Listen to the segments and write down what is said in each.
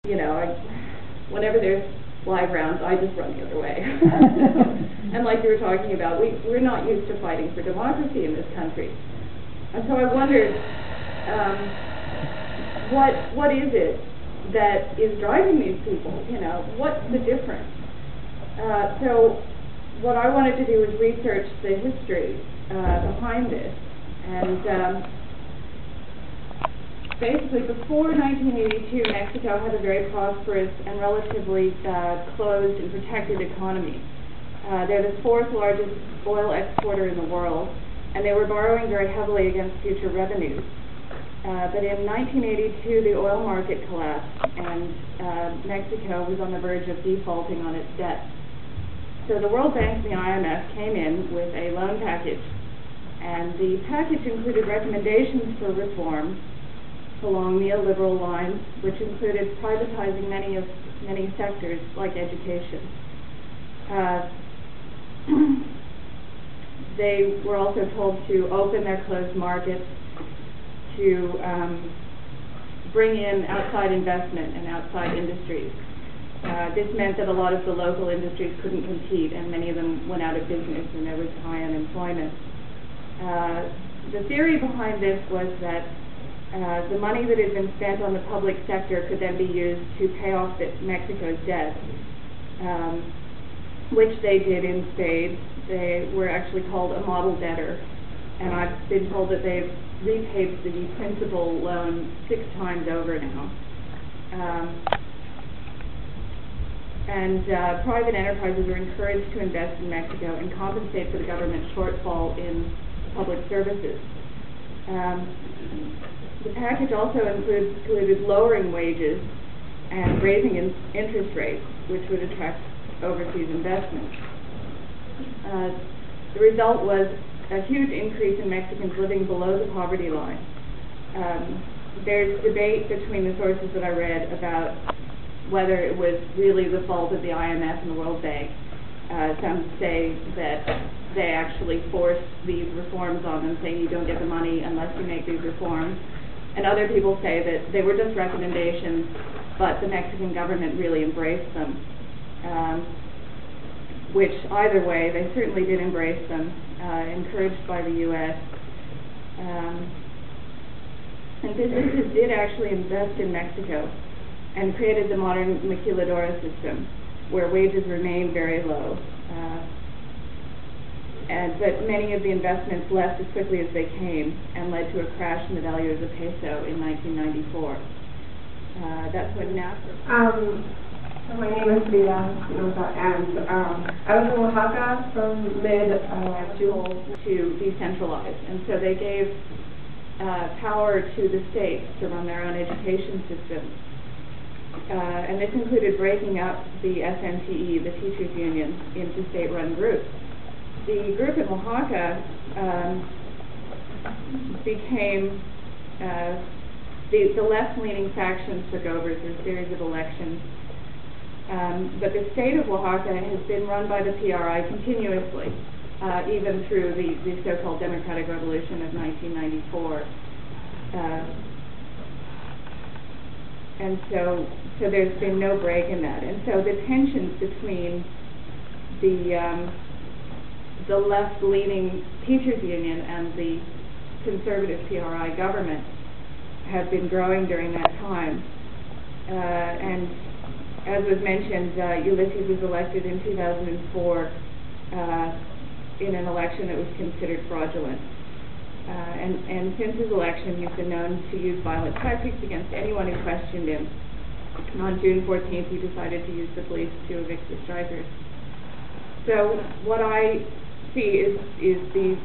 You know, whenever there's live rounds, I just run the other way. And like you were talking about, we're not used to fighting for democracy in this country. And so I wondered, what is it that is driving these people? You know, what's the difference? So what I wanted to do was research the history behind this. And basically, before 1982, Mexico had a very prosperous and relatively closed and protected economy. They're the fourth largest oil exporter in the world, and they were borrowing very heavily against future revenues. But in 1982, the oil market collapsed, and Mexico was on the verge of defaulting on its debt. So the World Bank and the IMF came in with a loan package, and the package included recommendations for reform along neoliberal lines, which included privatizing many sectors like education. They were also told to open their closed markets, to bring in outside investment and outside industries. This meant that a lot of the local industries couldn't compete, and many of them went out of business, and there was high unemployment. The theory behind this was that the money that had been spent on the public sector could then be used to pay off Mexico's debt, which they did in spades. They were actually called a model debtor, and I've been told that they've repaid the principal loan 6 times over now. Private enterprises were encouraged to invest in Mexico and compensate for the government shortfall in public services. The package also included lowering wages and raising interest rates, which would attract overseas investment. The result was a huge increase in Mexicans living below the poverty line. There's debate between the sources that I read about whether it was really the fault of the IMF and the World Bank. Some say that they actually forced these reforms on them, saying you don't get the money unless you make these reforms. And other people say that they were just recommendations, but the Mexican government really embraced them. Which, either way, they certainly did embrace them, encouraged by the U.S. And businesses did actually invest in Mexico and created the modern maquiladora system, where wages remained very low. But many of the investments left as quickly as they came and led to a crash in the value of the peso in 1994. That's when NASA... So my name is Frida, and I was in Oaxaca from mid-June to decentralize. And so they gave power to the states to run their own education systems. And this included breaking up the SNTE, the teachers' union, into state-run groups. The group in Oaxaca became, the left-leaning factions took over through a series of elections. But the state of Oaxaca has been run by the PRI continuously, even through the so-called Democratic Revolution of 1994. And so there's been no break in that. And so the tensions between the left-leaning teachers' union and the conservative PRI government have been growing during that time. And as was mentioned, Ulysses was elected in 2004 in an election that was considered fraudulent. And since his election, he's been known to use violent tactics against anyone who questioned him. And on June 14th, he decided to use the police to evict the strikers. So what I see is these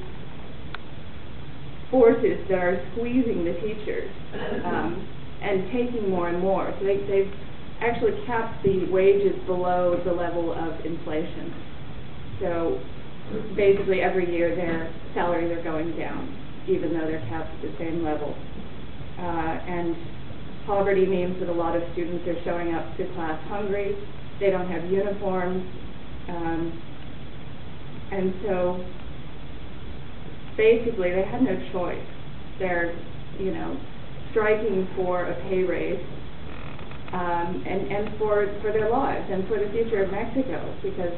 forces that are squeezing the teachers and taking more and more. So they've actually capped the wages below the level of inflation. So basically every year their salaries are going down, even though they're capped at the same level. And poverty means that a lot of students are showing up to class hungry. They don't have uniforms. And so basically they have no choice. They're, striking for a pay raise. and for their lives and for the future of Mexico, because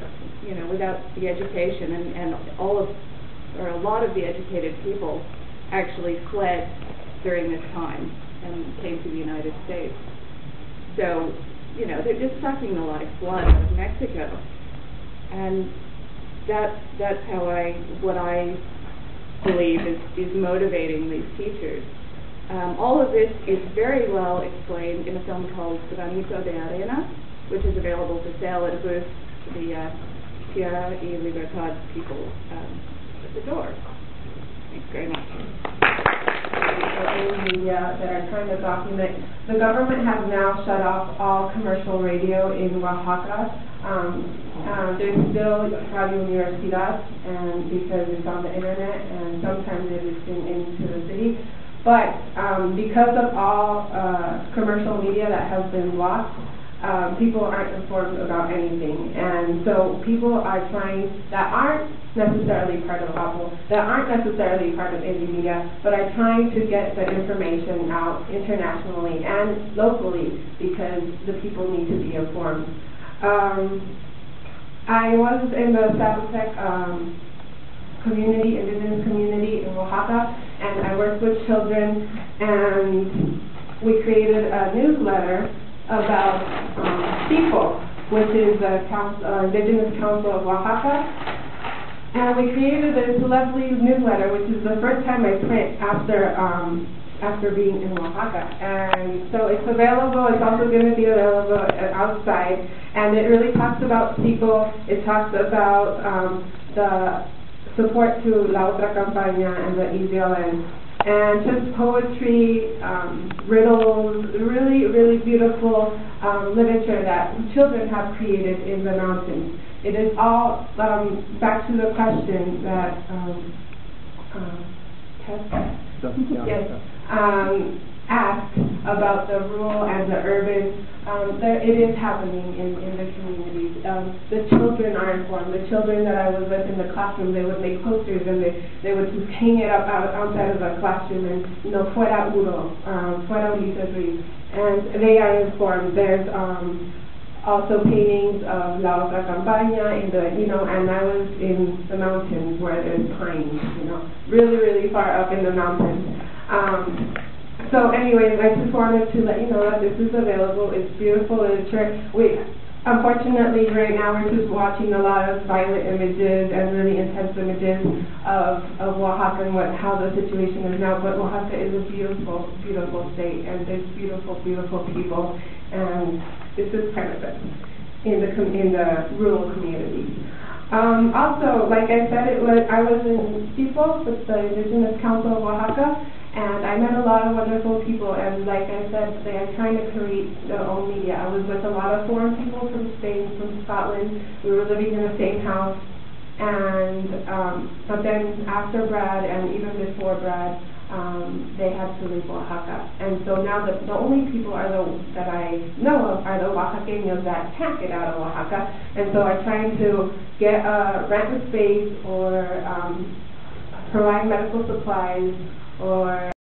without the education and a lot of the educated people actually fled during this time and came to the United States. So they're just sucking the lifeblood out of Mexico, and that's how what I believe is motivating these teachers. All of this is very well explained in a film called Granito de Arena, which is available for sale at a booth to the Tierra y Libertad people at the door. Thanks very much. Media that are trying to document. The government has now shut off all commercial radio in Oaxaca. There's still Radio Universidad, and because it's on the internet, and sometimes it is into the city. But because of all commercial media that has been blocked, people aren't informed about anything. And so people are trying, that aren't necessarily part of APO, that aren't necessarily part of Indymedia, but are trying to get the information out internationally and locally because the people need to be informed. I was in the Zapotec community, indigenous community in Oaxaca, and I worked with children, and we created a newsletter about CIFO, which is the Indigenous Council of Oaxaca. And we created this lovely newsletter, which is the first time I print after being in Oaxaca. And so it's available. It's also going to be available outside. And it really talks about CIFO. It talks about the support to La Otra Campaña and the EZLN. And just poetry, riddles, really, really beautiful literature that children have created in the mountains. It is all back to the question that asked about the rural and the urban. It is happening in the communities. The children are informed. The children that I was with in the classroom, they would make posters and they would just hang it up outside of the classroom and, fuera Uro, fuera Ulises Ruiz. And they are informed. There's also paintings of La Otra Campaña in the, and I was in the mountains where there's pines, really, really far up in the mountains. So anyways, I just wanted to let you know that this is available. It's beautiful literature. Unfortunately, right now we're just watching a lot of violent images and really intense images of Oaxaca and how the situation is now. But Oaxaca is a beautiful, beautiful state, and there's beautiful, beautiful people, and this is part of it in the rural communities. Also, like I said, I was in CIFO with the Indigenous Council of Oaxaca, and I met a lot of wonderful people, and like I said, they are trying to create their own media. I was with a lot of foreign people from Spain, from Scotland. We were living in the same house, and but then after Brad, and even before Brad, they had to leave Oaxaca. And so now the only people that I know of are the Oaxaqueños that can't get out of Oaxaca, and so are trying to get rent a space or provide medical supplies or